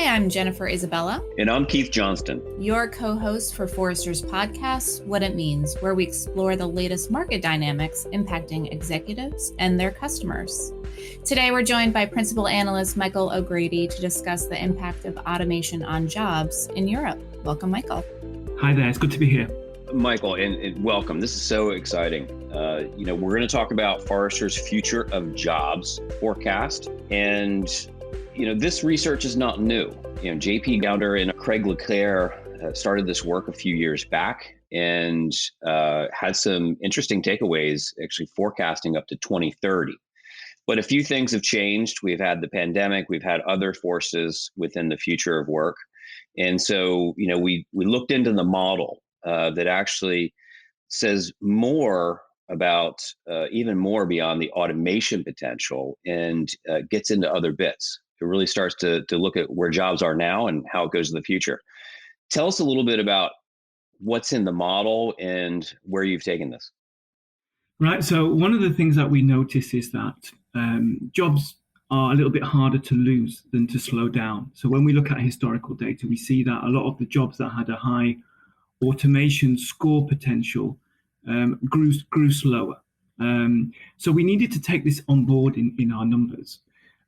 I'm Jennifer Isabella. And I'm Keith Johnston. Your co-host for Forrester's podcast, What It Means, where we explore the latest market dynamics impacting executives and their customers. Today, we're joined by Principal Analyst Michael O'Grady to discuss the impact of automation on jobs in Europe. Welcome, Michael. Hi there. It's good to be here. Michael, and welcome. This is so exciting. We're going to talk about Forrester's Future of Jobs forecast. And, this research is not new. JP Gounder and Craig Leclerc started this work a few years back and had some interesting takeaways, actually forecasting up to 2030. But a few things have changed. We've had the pandemic. We've had other forces within the future of work. And so, we looked into the model that actually says more about even more beyond the automation potential and gets into other bits. It really starts to look at where jobs are now and how it goes in the future. Tell us a little bit about what's in the model and where you've taken this. Right. So one of the things that we notice is that jobs are a little bit harder to lose than to slow down. So when we look at historical data, we see that a lot of the jobs that had a high automation score potential grew slower. So we needed to take this on board in our numbers.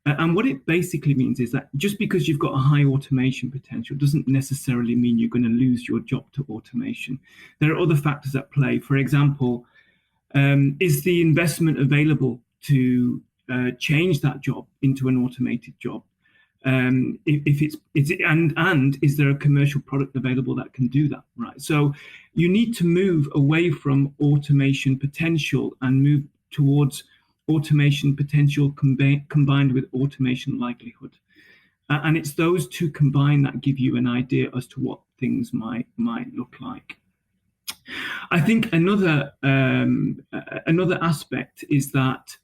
And what it basically means is that just because you've got a high automation potential doesn't necessarily mean you're going to lose your job to automation. There are other factors at play. For example, is the investment available to change that job into an automated job? If is there a commercial product available that can do that, right? So you need to move away from automation potential and move towards automation potential combined with automation likelihood. And it's those two combined that give you an idea as to what things might look like. I think another aspect is that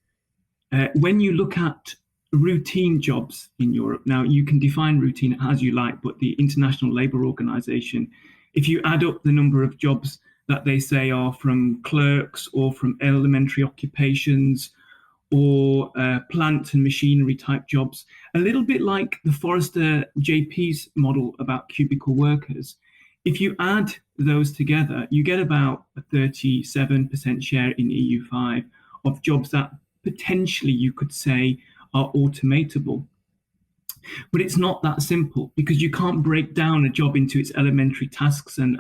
when you look at routine jobs in Europe, now you can define routine as you like, but the International Labour Organization, if you add up the number of jobs that they say are from clerks or from elementary occupations or plant and machinery type jobs, a little bit like the Forrester JP's model about cubicle workers, if you add those together, you get about a 37% share in EU5 of jobs that potentially you could say are automatable. But it's not that simple because you can't break down a job into its elementary tasks and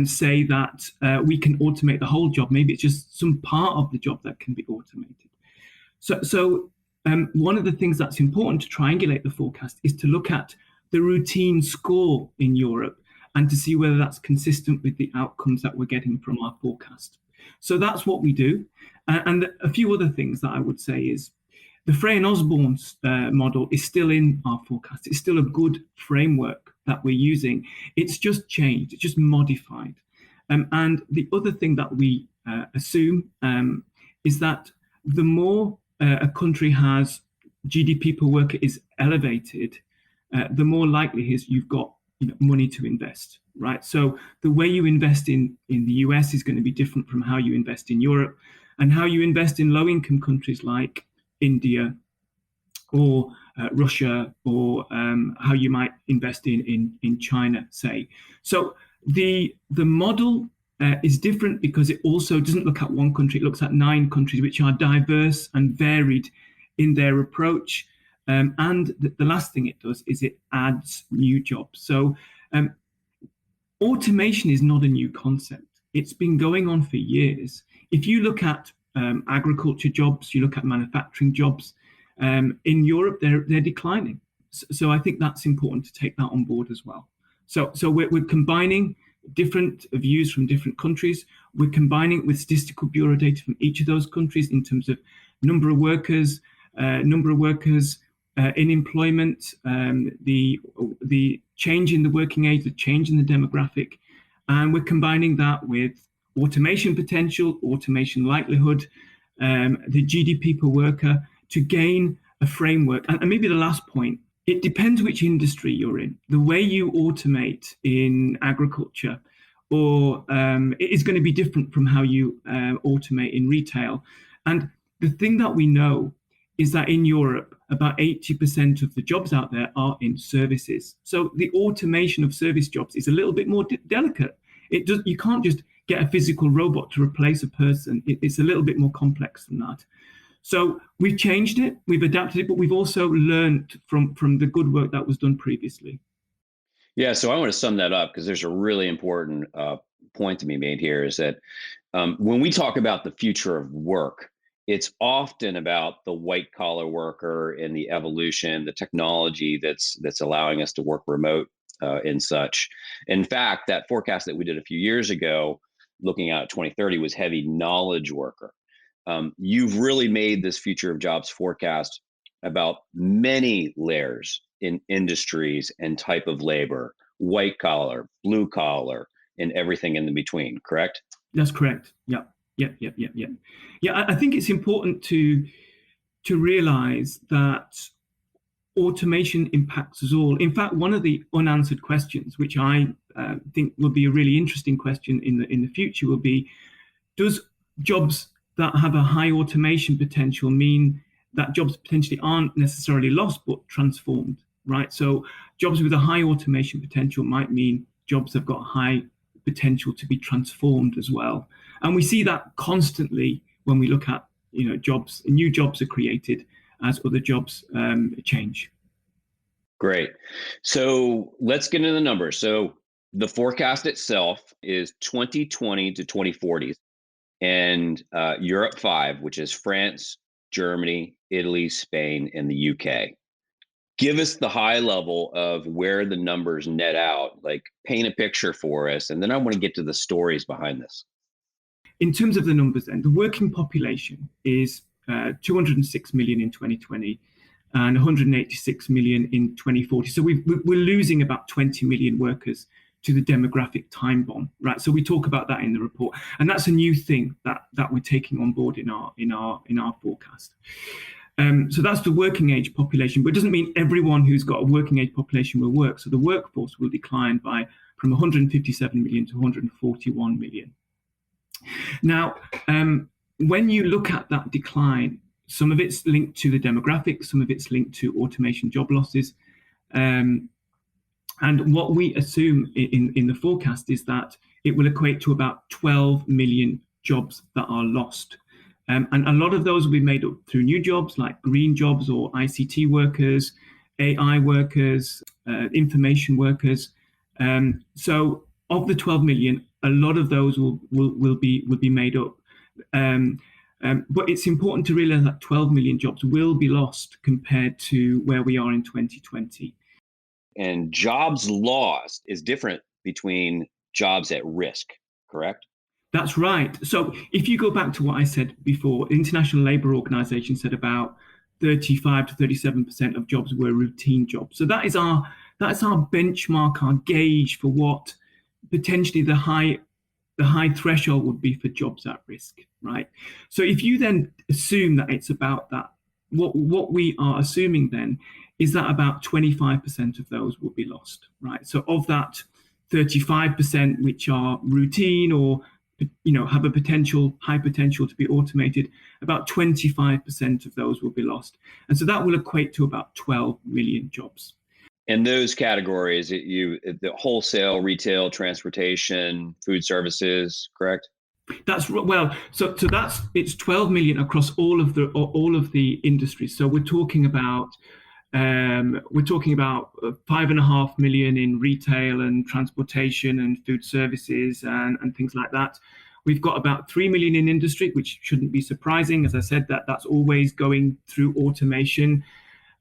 say that we can automate the whole job. Maybe it's just some part of the job that can be automated. So one of the things that's important to triangulate the forecast is to look at the routine score in Europe and to see whether that's consistent with the outcomes that we're getting from our forecast. So that's what we do. And a few other things that I would say is the Frey and Osborne's model is still in our forecast. It's still a good framework that we're using. It's just changed. It's just modified. And the other thing that we assume is that the more a country has GDP per worker is elevated, the more likely is you've got money to invest, right? So the way you invest in the US is going to be different from how you invest in Europe and how you invest in low-income countries like India or Russia, or how you might invest in China, say. So the model is different because it also doesn't look at one country. It looks at 9 countries, which are diverse and varied in their approach. And the last thing it does is it adds new jobs. So automation is not a new concept. It's been going on for years. If you look at agriculture jobs, you look at manufacturing jobs, in Europe, they're declining. So I think that's important to take that on board as well. So we're combining different views from different countries. We're combining it with statistical bureau data from each of those countries in terms of number of workers in employment, the change in the working age, the change in the demographic, and we're combining that with automation potential, automation likelihood, the GDP per worker to gain a framework. And maybe the last point, it depends which industry you're in. The way you automate in agriculture or it is going to be different from how you automate in retail. And the thing that we know is that in Europe, about 80% of the jobs out there are in services. So the automation of service jobs is a little bit more delicate. You can't just get a physical robot to replace a person. It's a little bit more complex than that. So we've changed it, we've adapted it, but we've also learned from the good work that was done previously. Yeah, so I want to sum that up because there's a really important point to be made here is that when we talk about the future of work, it's often about the white collar worker and the evolution, the technology that's allowing us to work remote and such. In fact, that forecast that we did a few years ago, looking out at 2030, was heavy knowledge worker. You've really made this future of jobs forecast about many layers in industries and type of labor, white collar, blue collar, and everything in between, correct? That's correct. Yeah. I think it's important to realize that automation impacts us all. In fact, one of the unanswered questions, which I think will be a really interesting question in the future, will be: does jobs that have a high automation potential mean that jobs potentially aren't necessarily lost but transformed? Right. So jobs with a high automation potential might mean jobs have got high potential to be transformed as well. And we see that constantly when we look at, jobs. New jobs are created as other jobs change. Great. So let's get into the numbers. So the forecast itself is 2020 to 2040, and Europe 5, which is France, Germany, Italy, Spain, and the UK. Give us the high level of where the numbers net out, like paint a picture for us. And then I want to get to the stories behind this. In terms of the numbers then, the working population is 206 million in 2020 and 186 million in 2040. So we're losing about 20 million workers to the demographic time bomb, right? So we talk about that in the report. And that's a new thing that we're taking on board in our forecast. So that's the working age population, but it doesn't mean everyone who's got a working age population will work. So the workforce will decline from 157 million to 141 million. Now, when you look at that decline, some of it's linked to the demographics, some of it's linked to automation job losses. And what we assume in the forecast is that it will equate to about 12 million jobs that are lost. And a lot of those will be made up through new jobs like green jobs or ICT workers, AI workers, information workers. So of the 12 million, a lot of those will be made up. But it's important to realize that 12 million jobs will be lost compared to where we are in 2020. And jobs lost is different between jobs at risk, correct? That's right. So if you go back to what I said before, the International Labour Organization said about 35 to 37% of jobs were routine jobs. So that's our benchmark, our gauge for what potentially the high threshold would be for jobs at risk, right? So if you then assume that it's about that, what we are assuming then is that about 25% of those will be lost, right? So of that 35%, which are routine or have a high potential to be automated, about 25% of those will be lost. And so that will equate to about 12 million jobs. And those categories, the wholesale, retail, transportation, food services, correct? That's well. So it's 12 million across all of the industries. So we're talking about 5.5 million in retail and transportation and food services and things like that. We've got about 3 million in industry, which shouldn't be surprising. As I said, that's always going through automation.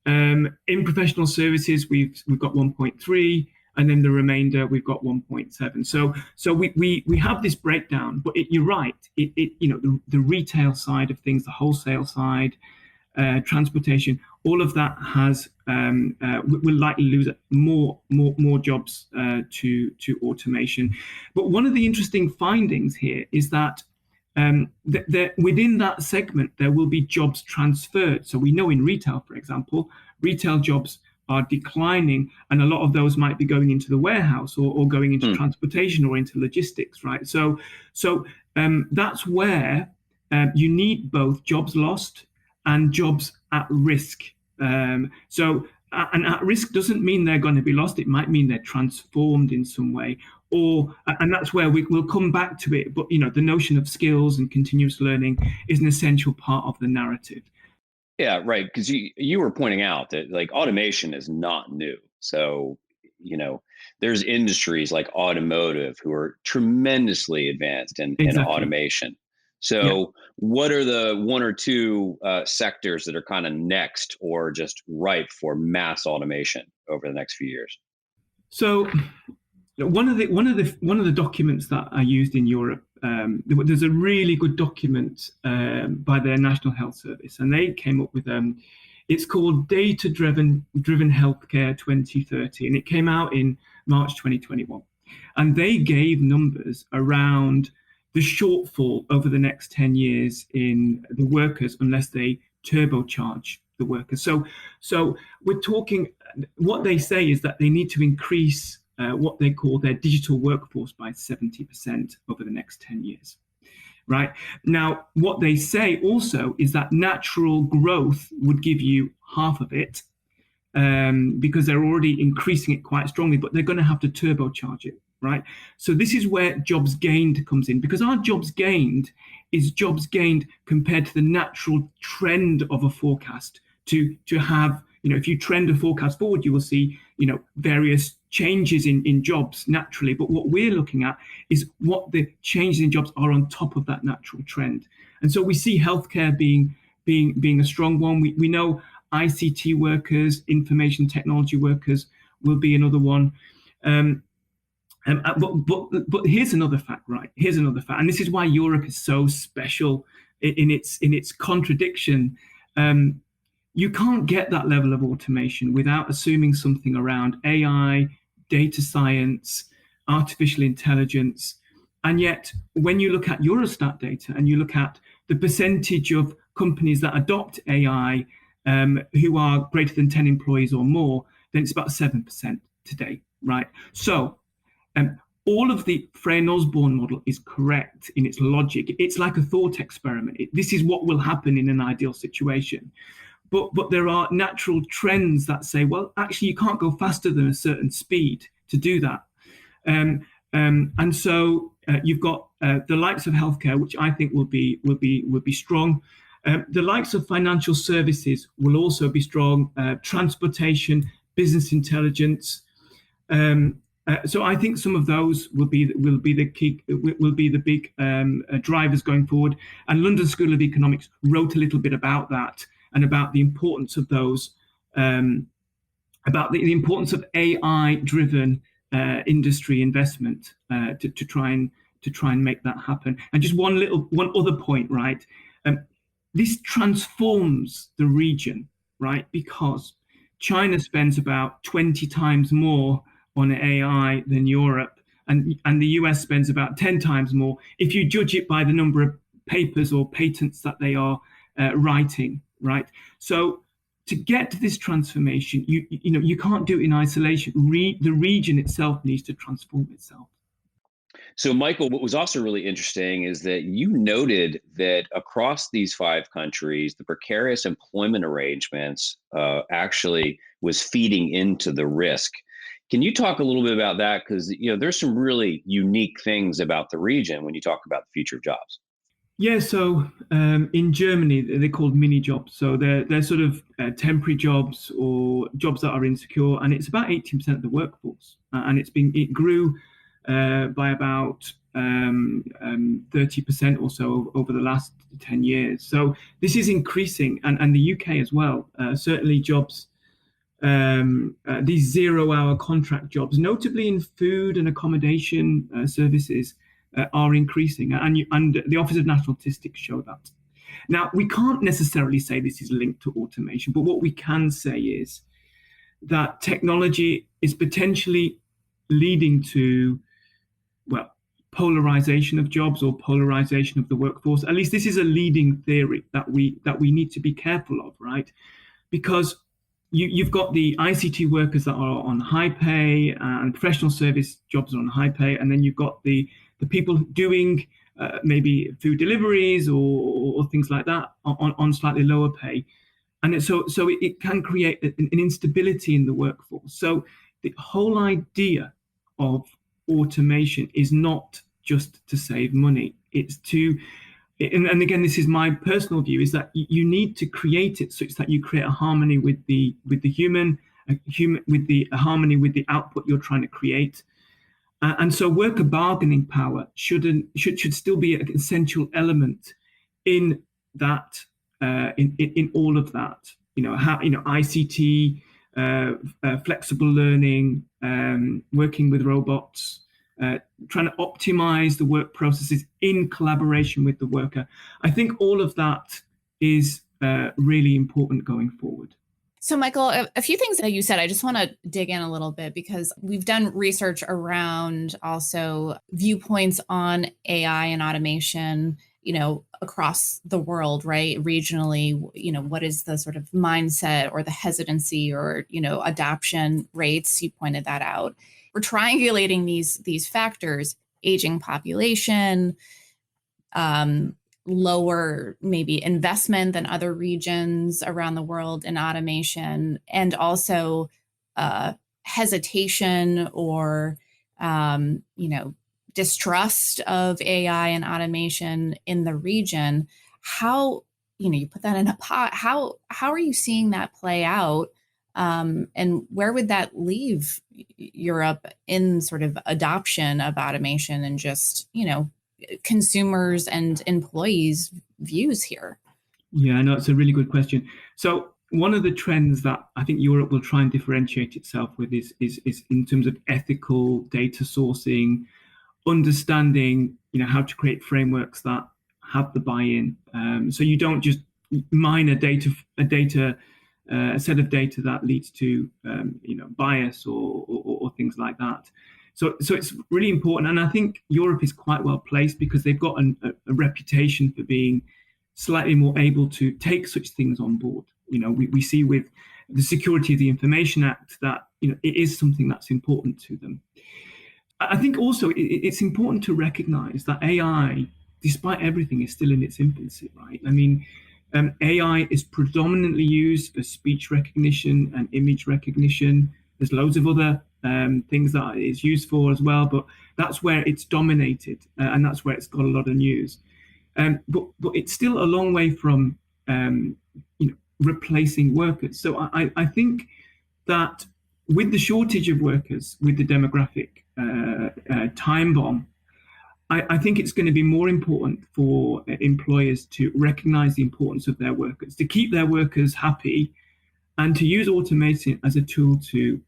In professional services, we've got 1.3, and then the remainder we've got 1.7. So we have this breakdown, but you're right. The retail side of things, the wholesale side, transportation, all of that will likely lose more jobs to automation. But one of the interesting findings here is that within that segment, there will be jobs transferred. So we know in retail, for example, retail jobs are declining, and a lot of those might be going into the warehouse or going into transportation or into logistics, right? So that's where you need both jobs lost and jobs at risk. And at risk doesn't mean they're going to be lost. It might mean they're transformed in some way, and that's where we'll come back to it. But the notion of skills and continuous learning is an essential part of the narrative. Yeah, right. Because you were pointing out that like automation is not new. So, there's industries like automotive who are tremendously advanced in automation. So what are the one or two sectors that are kind of next or just ripe for mass automation over the next few years? So one of the documents that I used in Europe, there's a really good document by their National Health Service, and they came up with it's called Data-Driven Healthcare 2030, and it came out in March 2021. And they gave numbers around the shortfall over the next 10 years in the workers unless they turbocharge the workers. So we're talking, what they say is that they need to increase what they call their digital workforce by 70% over the next 10 years. Right now, what they say also is that natural growth would give you half of it because they're already increasing it quite strongly, but they're going to have to turbocharge it. Right. So this is where jobs gained comes in, because our jobs gained is jobs gained compared to the natural trend of a forecast to have, if you trend a forecast forward, you will see, various changes in jobs naturally. But what we're looking at is what the changes in jobs are on top of that natural trend. And so we see healthcare being a strong one. We know ICT workers, information technology workers will be another one. But here's another fact, right? Here's another fact, and this is why Europe is so special in its contradiction. You can't get that level of automation without assuming something around AI, data science, artificial intelligence. And yet, when you look at Eurostat data and you look at the percentage of companies that adopt AI who are greater than 10 employees or more, then it's about 7% today, right? So all of the Frey and Osborne model is correct in its logic. It's like a thought experiment. This is what will happen in an ideal situation. But there are natural trends that say, well, actually, you can't go faster than a certain speed to do that. And so you've got the likes of healthcare, which I think will be strong. The likes of financial services will also be strong. Transportation, business intelligence. So I think some of those will be the key, will be the big drivers going forward. And London School of Economics wrote a little bit about that and about the importance of those, about the importance of AI-driven industry investment to try and make that happen. And just one other point, right? This transforms the region, right? Because China spends about 20 times more on AI than Europe, and the US spends about 10 times more if you judge it by the number of papers or patents that they are writing, right? So to get to this transformation, you can't do it in isolation. The region itself needs to transform itself. So, Michael, what was also really interesting is that you noted that across these 5 countries, the precarious employment arrangements actually was feeding into the risk. Can you talk a little bit about that? Because there's some really unique things about the region when you talk about the future of jobs. Yeah, so in Germany, they're called mini jobs. So they're sort of temporary jobs or jobs that are insecure, and it's about 18% of the workforce, and it grew by about 30% or so over the last 10 years. So this is increasing, and the UK as well. Certainly jobs, these 0-hour contract jobs, notably in food and accommodation services, are increasing, and the Office of National Statistics show that. Now, we can't necessarily say this is linked to automation, but what we can say is that technology is potentially leading to, well, polarization of jobs or polarization of the workforce. At least this is a leading theory that we need to be careful of, right? Because you've got the ICT workers that are on high pay, and professional service jobs are on high pay, and then you've got the people doing maybe food deliveries or things like that on slightly lower pay. it can create an instability in the workforce. So the whole idea of automation is not just to save money. It's to, and again, this is my personal view, is that you need to create it such that you create a harmony with the human, with the harmony with the output you're trying to create. And so worker bargaining power should still be an essential element in that, in all of that. ICT, flexible learning, working with robots, trying to optimize the work processes in collaboration with the worker. I think all of that is really important going forward. So, Michael, a few things that you said, I just want to dig in a little bit, because we've done research around also viewpoints on AI and automation, across the world, right? Regionally, what is the sort of mindset or the hesitancy or, adoption rates? You pointed that out. We're triangulating these factors: aging population, lower maybe investment than other regions around the world in automation, and also hesitation or distrust of AI and automation in the region. How, you put that in a pot, how are you seeing that play out? And where would that leave Europe in sort of adoption of automation and just, consumers and employees' views here? Yeah, no, it's a really good question. So one of the trends that I think Europe will try and differentiate itself with is in terms of ethical data sourcing, understanding, how to create frameworks that have the buy-in. So you don't just mine a set of data that leads to bias or things like that. So it's really important, and I think Europe is quite well placed because they've got a reputation for being slightly more able to take such things on board. We see with the Security of the Information Act that it is something that's important to them. I think also it's important to recognize that AI, despite everything, is still in its infancy, right? I mean, AI is predominantly used for speech recognition and image recognition. There's loads of other things that it's used for as well, but that's where it's dominated, and that's where it's got a lot of news. But it's still a long way from replacing workers. So I think that with the shortage of workers, with the demographic time bomb, I think it's going to be more important for employers to recognize the importance of their workers, to keep their workers happy, and to use automation as a tool to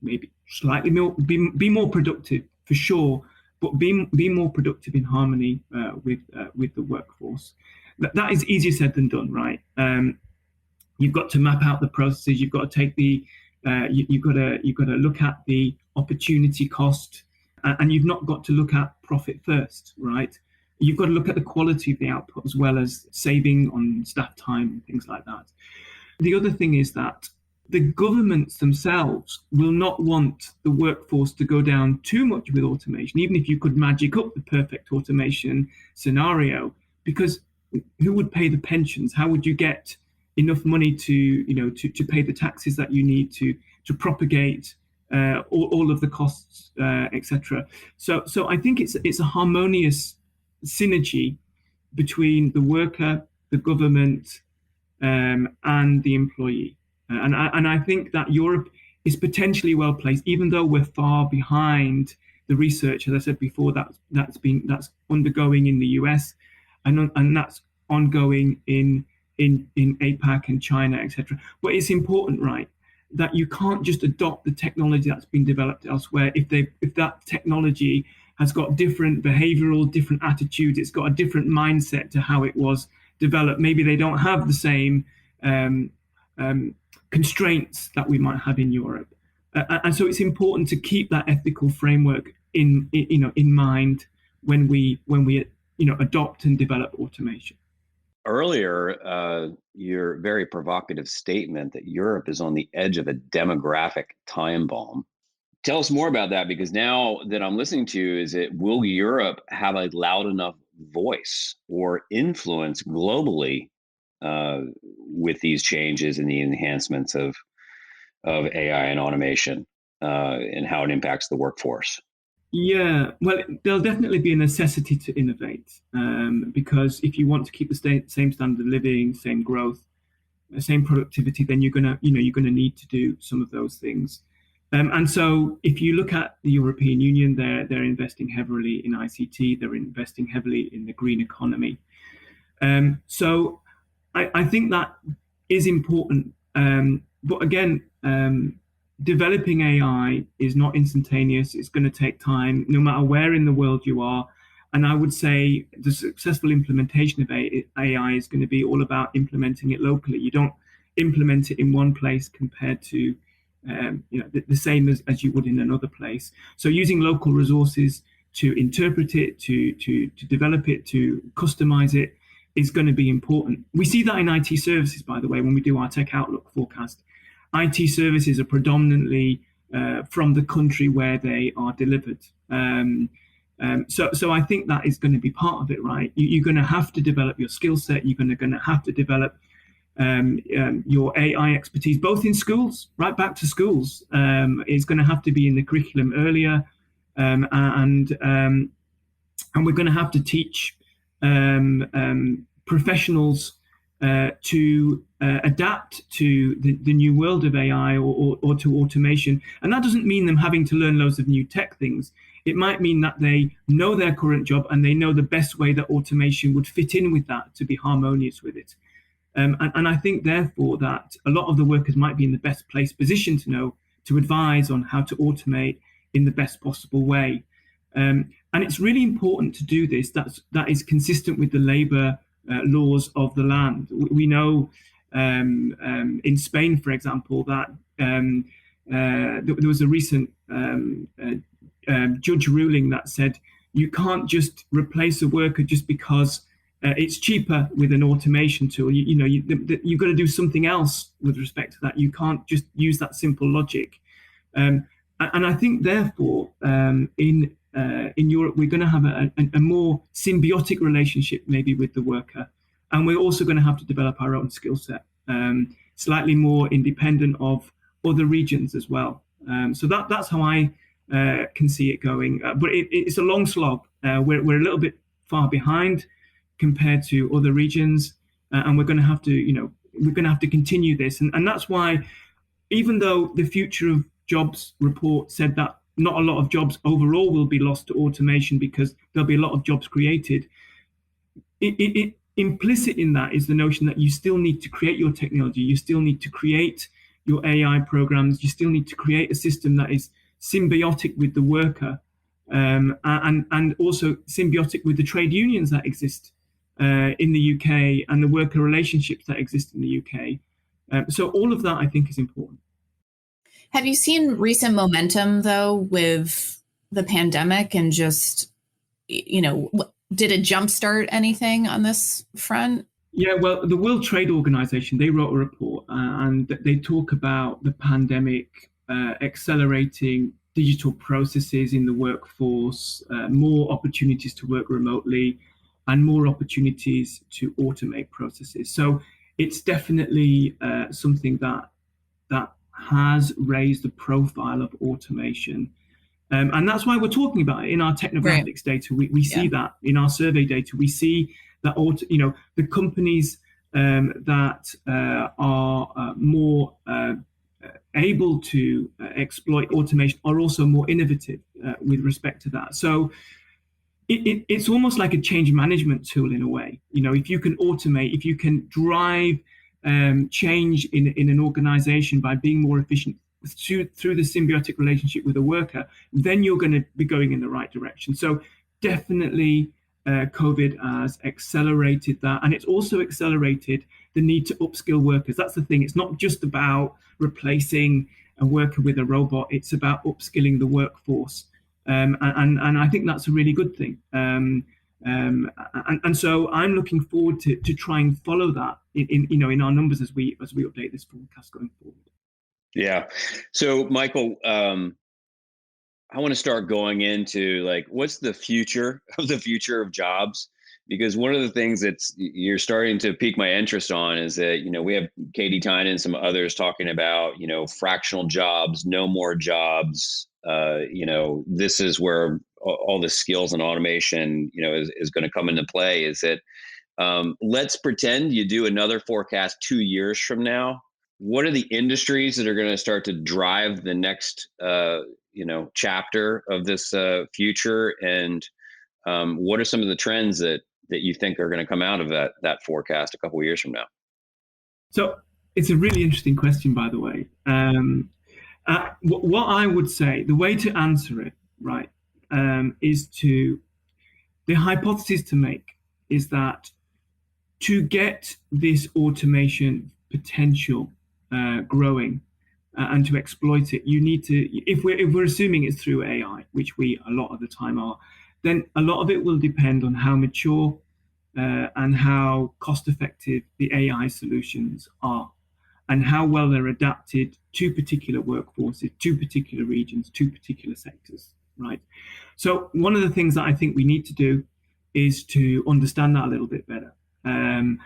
maybe slightly more, be more productive for sure, but be more productive in harmony with the workforce. That is easier said than done, right? You've got to map out the processes. You've got to take you've got to look at the opportunity cost, and you've not got to look at profit first, right? You've got to look at the quality of the output as well as saving on staff time and things like that. The other thing is that the governments themselves will not want the workforce to go down too much with automation, even if you could magic up the perfect automation scenario, because who would pay the pensions? How would you get enough money to pay the taxes that you need to propagate all of the costs, etc. So I think it's a harmonious synergy between the worker, the government, and the employee. And I think that Europe is potentially well placed, even though we're far behind the research, as I said before, that's undergoing in the US, and that's ongoing in APAC and China, etc. But it's important, right, that you can't just adopt the technology that's been developed elsewhere if that technology has got different behavioral, different attitudes, it's got a different mindset to how it was developed. Maybe they don't have the same constraints that we might have in Europe, and so it's important to keep that ethical framework in mind when we adopt and develop automation. Earlier, your very provocative statement that Europe is on the edge of a demographic time bomb. Tell us more about that, because now that I'm listening to you, will Europe have a loud enough voice or influence globally with these changes and the enhancements of AI and automation and how it impacts the workforce? Yeah, well, there'll definitely be a necessity to innovate because if you want to keep the same standard of living, same growth, same productivity, then you're gonna need to do some of those things. And so, if you look at the European Union, they're investing heavily in ICT. They're investing heavily in the green economy. So, I think that is important. But again, developing AI is not instantaneous. It's going to take time, no matter where in the world you are. And I would say the successful implementation of AI is going to be all about implementing it locally. You don't implement it in one place compared to the same as you would in another place. So using local resources to interpret it, to develop it, to customize it is going to be important. We see that in IT services, by the way, when we do our Tech Outlook forecast. IT services are predominantly from the country where they are delivered. So I think that is going to be part of it, right? You're going to have to develop your skill set. You're going to have to develop your AI expertise, both in schools, right back to schools. It's going to have to be in the curriculum earlier, and we're going to have to teach professionals to adapt to the new world of AI or to automation. And that doesn't mean them having to learn loads of new tech things. It might mean that they know their current job and they know the best way that automation would fit in with that to be harmonious with it. And I think, therefore, that a lot of the workers might be in the best place position to advise on how to automate in the best possible way. And it's really important to do this. That is consistent with the labour laws of the land. We know in Spain, for example, that there was a recent judge ruling that said you can't just replace a worker just because it's cheaper with an automation tool. You've got to do something else with respect to that. You can't just use that simple logic. And I think, therefore, in Europe, we're going to have a more symbiotic relationship maybe with the worker. And we're also going to have to develop our own skill set, slightly more independent of other regions as well. So that's how I can see it going. But it's a long slog. We're a little bit far behind compared to other regions. And we're going to have to continue this. And that's why, even though the Future of Jobs report said that not a lot of jobs overall will be lost to automation because there'll be a lot of jobs created, it implicit in that is the notion that you still need to create your technology, you still need to create your AI programs, you still need to create a system that is symbiotic with the worker, and also symbiotic with the trade unions that exist in the UK and the worker relationships that exist in the UK. So all of that, I think, is important. Have you seen recent momentum, though, with the pandemic and just, did it jumpstart anything on this front? Yeah, well, the World Trade Organization, they wrote a report and they talk about the pandemic accelerating digital processes in the workforce, more opportunities to work remotely, and more opportunities to automate processes. So it's definitely something that has raised the profile of automation. And that's why we're talking about it in our technographics data. We see that in our survey data. We see that the companies that are more able to exploit automation are also more innovative with respect to that. So it's almost like a change management tool in a way. If you can automate, if you can drive change in an organization by being more efficient through the symbiotic relationship with a worker, then you're going to be going in the right direction. So definitely COVID has accelerated that, and it's also accelerated the need to upskill workers. That's the thing. It's not just about replacing a worker with a robot. It's about upskilling the workforce, and I think that's a really good thing. And so I'm looking forward to try and follow that in our numbers as we update this forecast going forward. Yeah. So Michael, I want to start going into what's the future of jobs? because one of the things that's you're starting to pique my interest on is that, we have Katie Tynan and some others talking about, fractional jobs, no more jobs. This is where all the skills and automation, is going to come into play. Is that let's pretend you do another forecast 2 years from now. What are the industries that are going to start to drive the next, chapter of this future? And what are some of the trends that you think are going to come out of that forecast a couple of years from now? So it's a really interesting question, by the way. What I would say, the way to answer it, right, the hypothesis to make is that to get this automation potential growing and to exploit it, you need to, if we're assuming it's through AI, which we a lot of the time are, then a lot of it will depend on how mature and how cost effective the AI solutions are, and how well they're adapted to particular workforces, to particular regions, to particular sectors, right? So one of the things that I think we need to do is to understand that a little bit better, and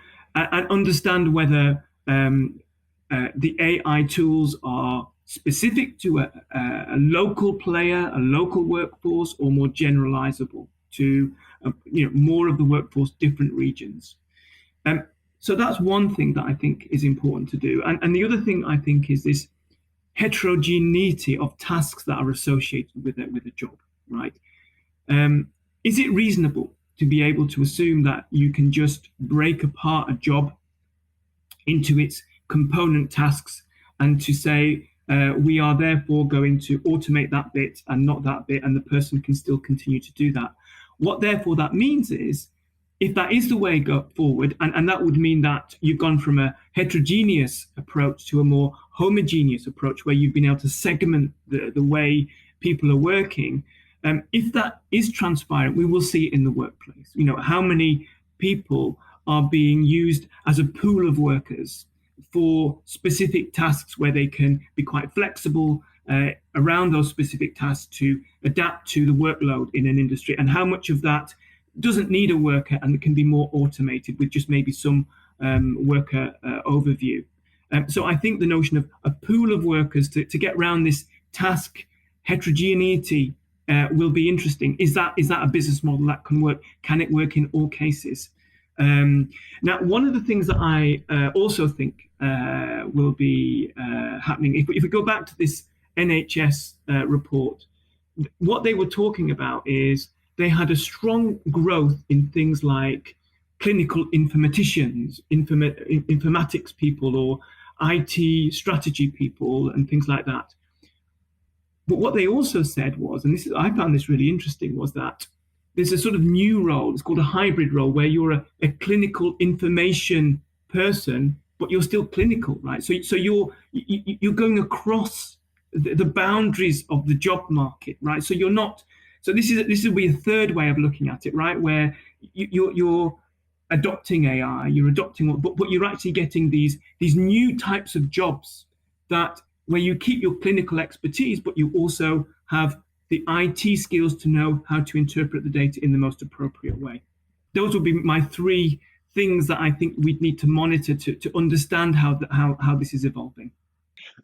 understand whether the AI tools are specific to a local player, a local workforce, or more generalizable to more of the workforce, different regions. So that's one thing that I think is important to do. And the other thing I think is this heterogeneity of tasks that are associated with a job, right? Is it reasonable to be able to assume that you can just break apart a job into its component tasks and to say, we are therefore going to automate that bit and not that bit, and the person can still continue to do that? What therefore that means is, if that is the way go forward, and that would mean that you've gone from a heterogeneous approach to a more homogeneous approach where you've been able to segment the way people are working. If that is transparent, we will see it in the workplace. How many people are being used as a pool of workers for specific tasks where they can be quite flexible around those specific tasks to adapt to the workload in an industry, and how much of that doesn't need a worker and it can be more automated with just maybe some worker overview. So I think the notion of a pool of workers to get around this task heterogeneity will be interesting. Is that a business model that can work? Can it work in all cases? Now, one of the things that I also think will be happening, if we go back to this NHS report, what they were talking about is they had a strong growth in things like clinical informaticians, informatics people, or IT strategy people, and things like that. But what they also said was, and I found this really interesting, was that there's a sort of new role. It's called a hybrid role, where you're a clinical information person, but you're still clinical, right? So you're going across the boundaries of the job market, right? So you're not. So this will be a third way of looking at it, right? Where you're adopting AI, you're adopting, but you're actually getting these new types of jobs that where you keep your clinical expertise, but you also have the IT skills to know how to interpret the data in the most appropriate way. Those would be my three things that I think we'd need to monitor to understand how this is evolving.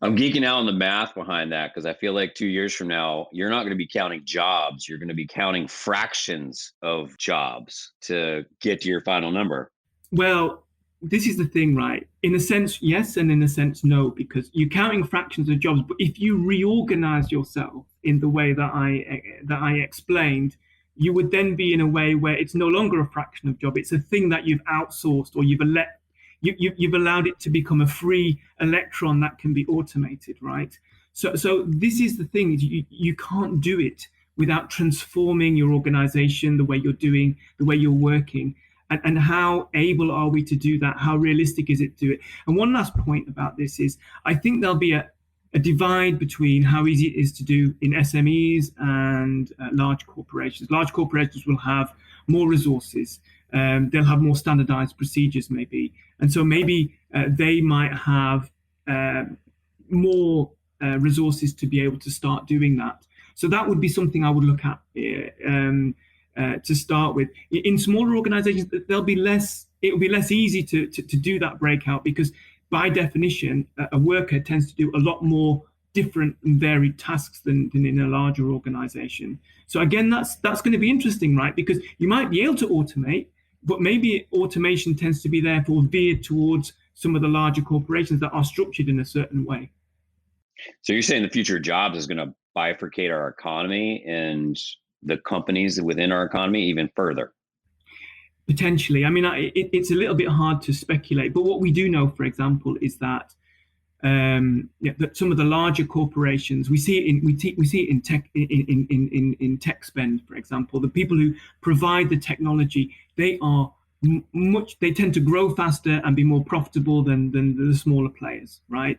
I'm geeking out on the math behind that, because I feel like 2 years from now, you're not going to be counting jobs. You're going to be counting fractions of jobs to get to your final number. Well, this is the thing, right? In a sense, yes, and in a sense, no, because you're counting fractions of jobs. But if you reorganize yourself in the way that I explained, you would then be in a way where it's no longer a fraction of job. It's a thing that you've outsourced, or you've allowed it to become a free electron that can be automated, right? So this is the thing: you can't do it without transforming your organization, the way you're doing, the way you're working. And how able are we to do that? How realistic is it to do it? And one last point about this is, I think there'll be a divide between how easy it is to do in SMEs and large corporations. Large corporations will have more resources. They'll have more standardized procedures, maybe. And so maybe they might have more resources to be able to start doing that. So that would be something I would look at. to start with. In smaller organizations, it will be less easy to do that breakout, because by definition, a worker tends to do a lot more different and varied tasks than in a larger organization. So again, that's going to be interesting, right? Because you might be able to automate, but maybe automation tends to be therefore veered towards some of the larger corporations that are structured in a certain way. So you're saying the future of jobs is going to bifurcate our economy and the companies within our economy even further? Potentially. I mean, it's a little bit hard to speculate, but what we do know, for example, is that that some of the larger corporations, we see it in tech, in tech spend, for example. The people who provide the technology, they tend to grow faster and be more profitable than the smaller players, right?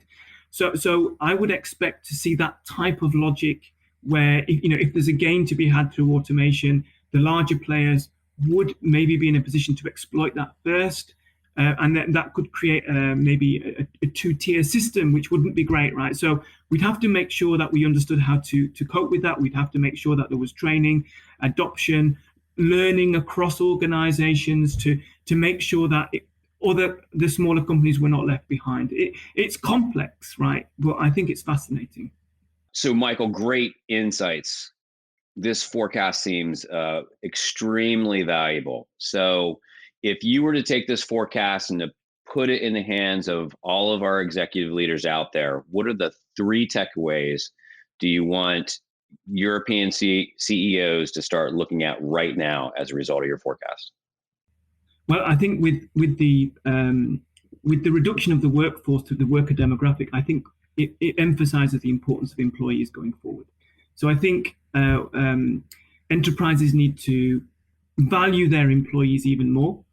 So I would expect to see that type of logic where if there's a gain to be had through automation, the larger players would maybe be in a position to exploit that first. And that could create maybe a two-tier system, which wouldn't be great, right? So we'd have to make sure that we understood how to cope with that. We'd have to make sure that there was training, adoption, learning across organizations to make sure that the smaller companies were not left behind. It's complex, right? But I think it's fascinating. So, Michael, great insights. This forecast seems extremely valuable. So if you were to take this forecast and to put it in the hands of all of our executive leaders out there, what are the 3 takeaways do you want European CEOs to start looking at right now as a result of your forecast? Well, I think with the reduction of the workforce to the worker demographic, I think it emphasizes the importance of employees going forward. So I think enterprises need to value their employees even more,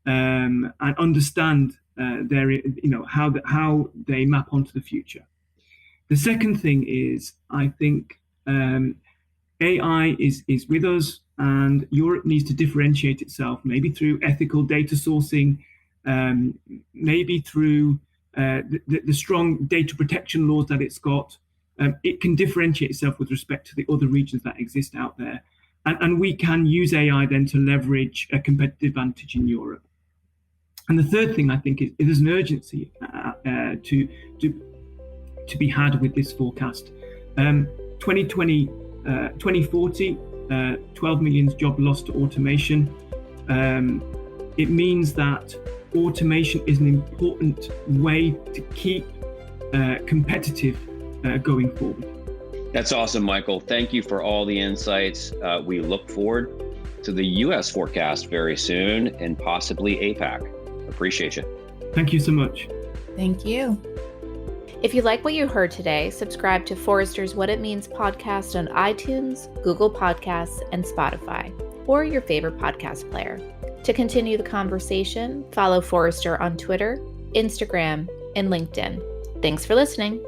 and understand how they map onto the future. The second thing is, I think AI is with us, and Europe needs to differentiate itself, maybe through ethical data sourcing, maybe through the strong data protection laws that it's got. It can differentiate itself with respect to the other regions that exist out there. And we can use AI then to leverage a competitive advantage in Europe. And the third thing, I think, is there's an urgency to be had with this forecast. 2040, 12 million job loss to automation. It means that automation is an important way to keep competitive going forward. That's awesome, Michael. Thank you for all the insights. We look forward to the U.S. forecast very soon, and possibly APAC. Appreciate you. Thank you so much. Thank you. If you like what you heard today, subscribe to Forrester's What It Means podcast on iTunes, Google Podcasts, and Spotify, or your favorite podcast player. To continue the conversation, follow Forrester on Twitter, Instagram, and LinkedIn. Thanks for listening.